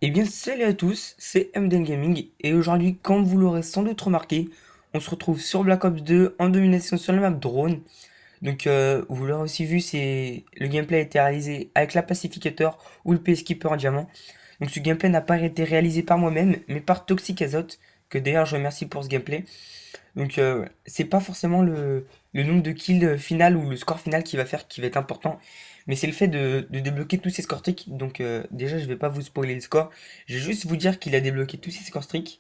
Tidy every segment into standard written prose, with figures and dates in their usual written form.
Eh bien, salut à tous, c'est MDN Gaming et aujourd'hui, comme vous l'aurez sans doute remarqué, on se retrouve sur Black Ops 2 en domination sur la map drone. Donc, vous l'aurez aussi vu, c'est le gameplay a été réalisé avec la Pacificator ou le Peacekeeper en diamant. Donc, ce gameplay n'a pas été réalisé par moi-même, mais par Toxic Azote, que d'ailleurs je remercie pour ce gameplay. Donc, c'est pas forcément le nombre de kills final ou le score final qui va faire qui va être important, mais c'est le fait de débloquer tous ces scores streaks. Donc, déjà, je vais pas vous spoiler le score, je vais juste vous dire qu'il a débloqué tous ces scores streaks.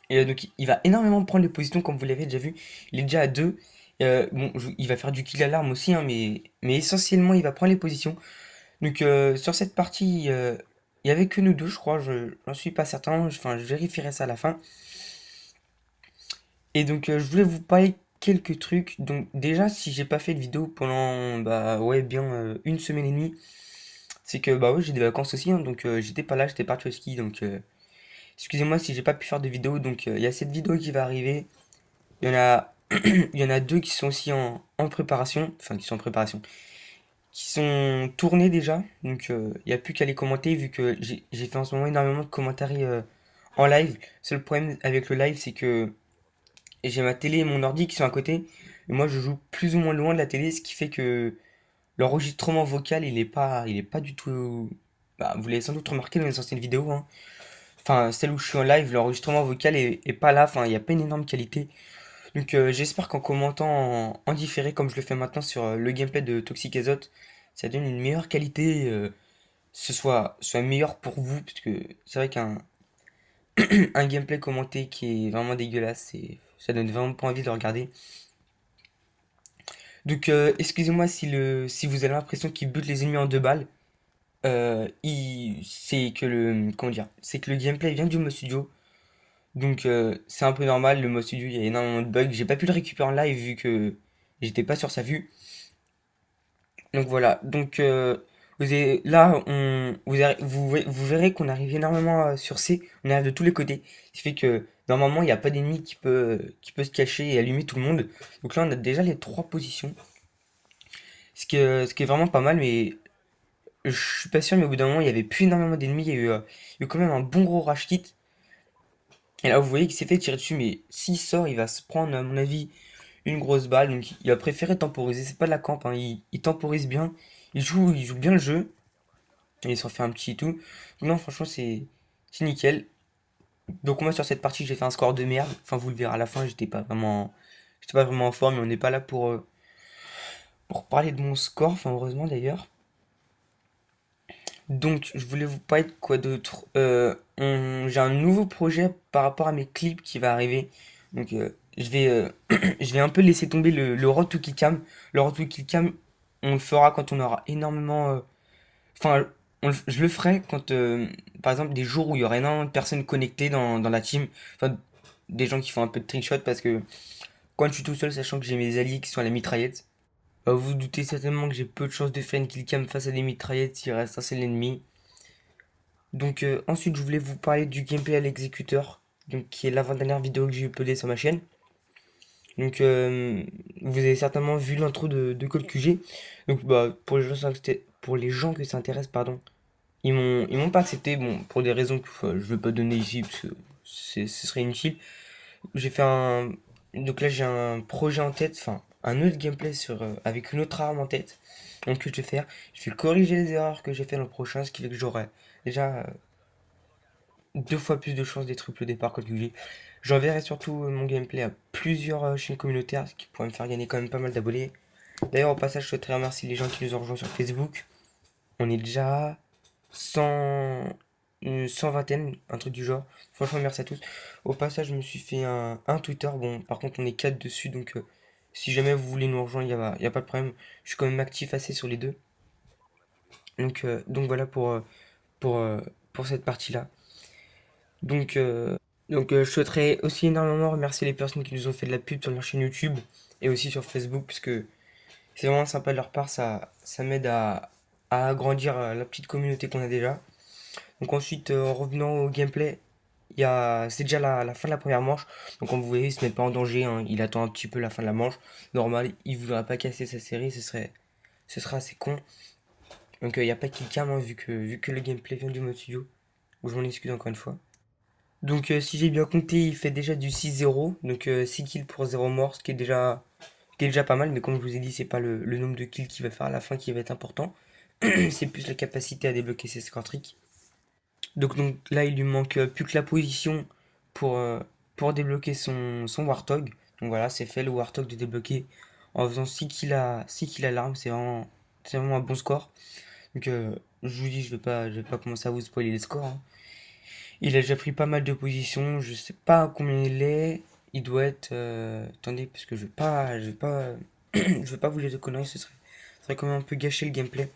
Et donc, il va énormément prendre les positions, comme vous l'avez déjà vu. Il est déjà à 2. Bon, il va faire du kill alarme aussi, hein, mais essentiellement, il va prendre les positions. Donc, sur cette partie, il y avait que nous deux, je crois. J'en suis pas certain. Enfin, je vérifierai ça à la fin. Et donc, je voulais vous parler quelques trucs. Donc, déjà, si j'ai pas fait de vidéo pendant, bah ouais, bien une semaine et demie, c'est que, bah ouais, j'ai des vacances aussi, hein, donc j'étais pas là, j'étais parti au ski. Donc, excusez-moi si j'ai pas pu faire de vidéo. Donc, il y a cette vidéo qui va arriver. Il y en a, il y en a deux qui sont aussi en préparation. Enfin, qui sont en préparation. Qui sont tournés déjà. Donc, il n'y a plus qu'à les commenter vu que j'ai fait en ce moment énormément de commentaires en live. Seul problème avec le live, c'est que et j'ai ma télé et mon ordi qui sont à côté. Et moi, je joue plus ou moins loin de la télé, ce qui fait que l'enregistrement vocal, il est pas du tout. Bah, vous l'avez sans doute remarqué dans les anciennes vidéos, hein. Enfin, celle où je suis en live, l'enregistrement vocal est pas là. Enfin, il n'y a pas une énorme qualité. Donc, j'espère qu'en commentant en différé, comme je le fais maintenant sur le gameplay de Toxic Azote, ça donne une meilleure qualité, soit meilleur pour vous, parce que c'est vrai qu'un un gameplay commenté qui est vraiment dégueulasse, ça donne vraiment pas envie de le regarder. Donc, excusez-moi si vous avez l'impression qu'il bute les ennemis en deux balles. C'est que comment dire, c'est que le gameplay vient du mode studio. Donc, c'est un peu normal. Le mode studio, il y a énormément de bugs. J'ai pas pu le récupérer en live vu que j'étais pas sur sa vue. Donc voilà. Donc, là, vous verrez qu'on arrive énormément sur C. On arrive de tous les côtés. Ce qui fait que normalement, il n'y a pas d'ennemi qui peut se cacher et allumer tout le monde. Donc là, on a déjà les trois positions. Ce qui est vraiment pas mal, mais je suis pas sûr, mais au bout d'un moment, il y avait plus énormément d'ennemis. Il y a eu quand même un bon gros rush kit. Et là, vous voyez qu'il s'est fait tirer dessus, mais s'il sort, il va se prendre, à mon avis, une grosse balle. Donc, il a préféré temporiser. C'est pas de la camp, hein. Il temporise bien. Il joue bien le jeu. Et il s'en fait un petit et tout. Non, franchement, c'est nickel. Donc, moi, sur cette partie, j'ai fait un score de merde. Enfin, vous le verrez à la fin, j'étais pas vraiment en forme, mais on n'est pas là pour parler de mon score. Enfin, heureusement d'ailleurs. Donc, je voulais vous parler de quoi d'autre. J'ai un nouveau projet par rapport à mes clips qui va arriver. Donc, je vais un peu laisser tomber le Road to Kill Cam. Le Road to Kill Cam, on le fera quand on aura énormément. Enfin, je le ferai quand, par exemple, des jours où il y aura énormément de personnes connectées dans la team. Enfin, des gens qui font un peu de trickshot parce que quand je suis tout seul, sachant que j'ai mes alliés qui sont à la mitraillette, vous doutez certainement que j'ai peu de chances de faire une kill cam face à des mitraillettes s'il reste un seul ennemi. Donc ensuite je voulais vous parler du gameplay à l'exécuteur, donc qui est l'avant-dernière vidéo que j'ai uploadée sur ma chaîne. Donc vous avez certainement vu l'intro de Call QG. Donc bah pour les gens que ça intéresse, pardon, ils m'ont pas accepté, bon pour des raisons que je vais pas donner ici parce que ce serait inutile. J'ai fait un Donc là j'ai un projet en tête, enfin un autre gameplay avec une autre arme en tête. Donc ce que je vais faire, je vais corriger les erreurs que j'ai fait dans le prochain, ce qui fait que j'aurai déjà deux fois plus de chances d'être uploadé par Code QG. J'enverrai surtout mon gameplay à plusieurs chaînes communautaires, ce qui pourrait me faire gagner quand même pas mal d'abonnés. D'ailleurs, au passage, je souhaiterais remercier les gens qui nous ont rejoints sur Facebook. On est déjà 100, 120, un truc du genre. Franchement, merci à tous. Au passage, je me suis fait un Twitter. Bon, par contre, on est 4 dessus, donc si jamais vous voulez nous rejoindre, y a pas de problème. Je suis quand même actif assez sur les deux. Donc voilà pour, euh, pour cette partie-là. Donc, je souhaiterais aussi énormément remercier les personnes qui nous ont fait de la pub sur leur chaîne YouTube et aussi sur Facebook, parce que c'est vraiment sympa de leur part, ça m'aide à agrandir la petite communauté qu'on a déjà. Donc ensuite, en revenant au gameplay, c'est déjà la fin de la première manche. Donc comme vous voyez, il se met pas en danger, hein. Il attend un petit peu la fin de la manche. Normal, il voudra pas casser sa série, ce serait assez con. Donc il n'y a pas de kill cam, hein, vu que le gameplay vient du mode studio. Donc, je m'en excuse encore une fois. Donc si j'ai bien compté, il fait déjà du 6-0. Donc 6 kills pour 0 mort, ce qui est déjà pas mal. Mais comme je vous ai dit, c'est pas le nombre de kills qu'il va faire à la fin qui va être important. C'est plus la capacité à débloquer ses score tricks. Donc là, il lui manque plus que la position pour, euh, pour débloquer son Warthog. Donc voilà, c'est fait le Warthog de débloquer en faisant 6 kills à l'arme. C'est vraiment un bon score. Donc je vous dis, je vais pas commencer à vous spoiler les scores, hein. Il a déjà pris pas mal de positions. Je sais pas combien il est. Il doit être. Attendez, parce que je vais pas vous dire de conneries. Ce serait quand même un peu gâcher le gameplay.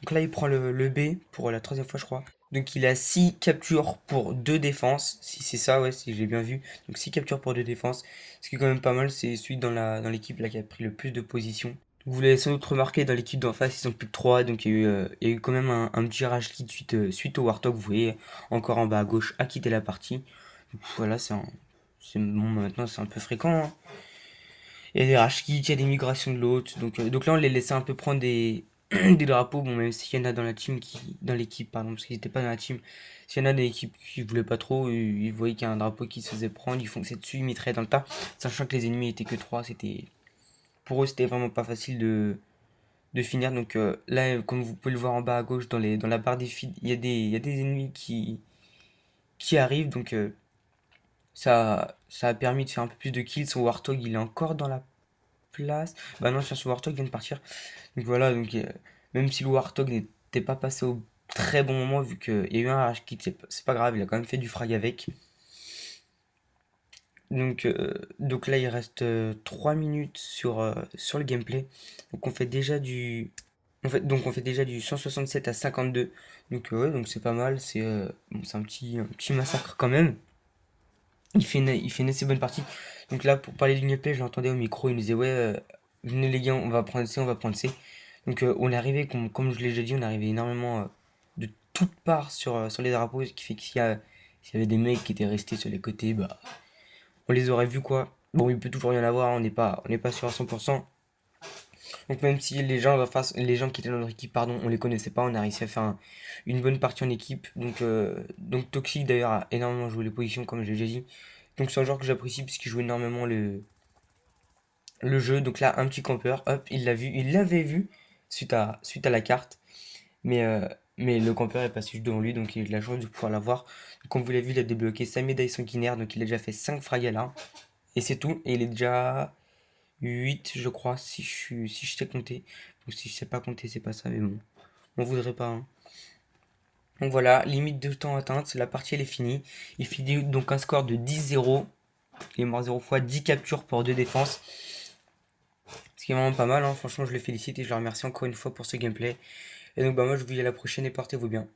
Donc là, il prend le B pour la troisième fois, je crois. Donc il a 6 captures pour 2 défenses. Si c'est ça, ouais, si j'ai bien vu. Donc 6 captures pour 2 défenses. Ce qui est quand même pas mal. C'est celui dans l'équipe là qui a pris le plus de positions. Vous l'avez sans doute remarqué dans l'équipe d'en face, ils sont plus que 3, donc il y a eu quand même un petit rage quit suite au Warthog. Vous voyez, encore en bas à gauche, a quitté la partie. Donc, voilà, bon, maintenant c'est un peu fréquent, hein. Il y a des rage quits, il y a des migrations de l'autre. Donc là, on les laissait un peu prendre des drapeaux. Bon, même s'il y en a dans l'équipe, pardon, parce qu'ils n'étaient pas dans la team. S'il y en a des équipes qui voulaient pas trop, ils voyaient qu'il y a un drapeau qui se faisait prendre, ils fonçaient dessus, ils mitraient dans le tas. Sachant que les ennemis étaient que 3, pour eux, c'était vraiment pas facile de finir. Donc là, comme vous pouvez le voir en bas à gauche, dans la barre des feeds, il y a des ennemis qui arrivent. Donc ça a permis de faire un peu plus de kills. Son Warthog, il est encore dans la place. Bah non, son Warthog vient de partir. Donc voilà, même si le Warthog n'était pas passé au très bon moment, vu qu'il y a eu un rage kit, c'est pas grave, il a quand même fait du frag avec. Donc là, il reste 3 minutes sur le gameplay. Donc on fait déjà du 167 à 52. Donc ouais, donc c'est pas mal. C'est un petit massacre quand même. Il fait une assez bonne partie. Donc là, pour parler du gameplay, je l'entendais au micro. Il nous disait, ouais, venez les gars, on va prendre C, on va prendre C. Donc on est arrivé, comme je l'ai déjà dit, on est arrivé énormément de toutes parts sur les drapeaux. Ce qui fait que s'il y avait des mecs qui étaient restés sur les côtés, bah on les aurait vus quoi. Bon, il peut toujours rien avoir, on n'est pas sûr à 100%. Donc même si les gens qui étaient dans notre équipe, pardon, on les connaissait pas, on a réussi à faire une bonne partie en équipe. Donc Toxic d'ailleurs a énormément joué les positions comme je l'ai déjà dit. Donc c'est un joueur que j'apprécie parce qu'il joue énormément le jeu. Donc là, un petit campeur, hop, il l'avait vu suite à la carte. Mais le campeur est passé juste devant lui, donc il a eu de la chance de pouvoir l'avoir. Comme vous l'avez vu, il a débloqué sa médaille sanguinaire, donc il a déjà fait 5 frags à l'arme. Et c'est tout. Et il est déjà 8 je crois, si je sais compter. Ou si je sais pas compter, c'est pas ça, mais bon. On voudrait pas, hein. Donc voilà, limite de temps atteinte, la partie elle est finie. Il finit donc un score de 10-0. Il est mort 0 fois, 10 captures pour 2 défenses. Ce qui est vraiment pas mal, hein. Franchement, je le félicite et je le remercie encore une fois pour ce gameplay. Et donc bah moi je vous dis à la prochaine et portez-vous bien.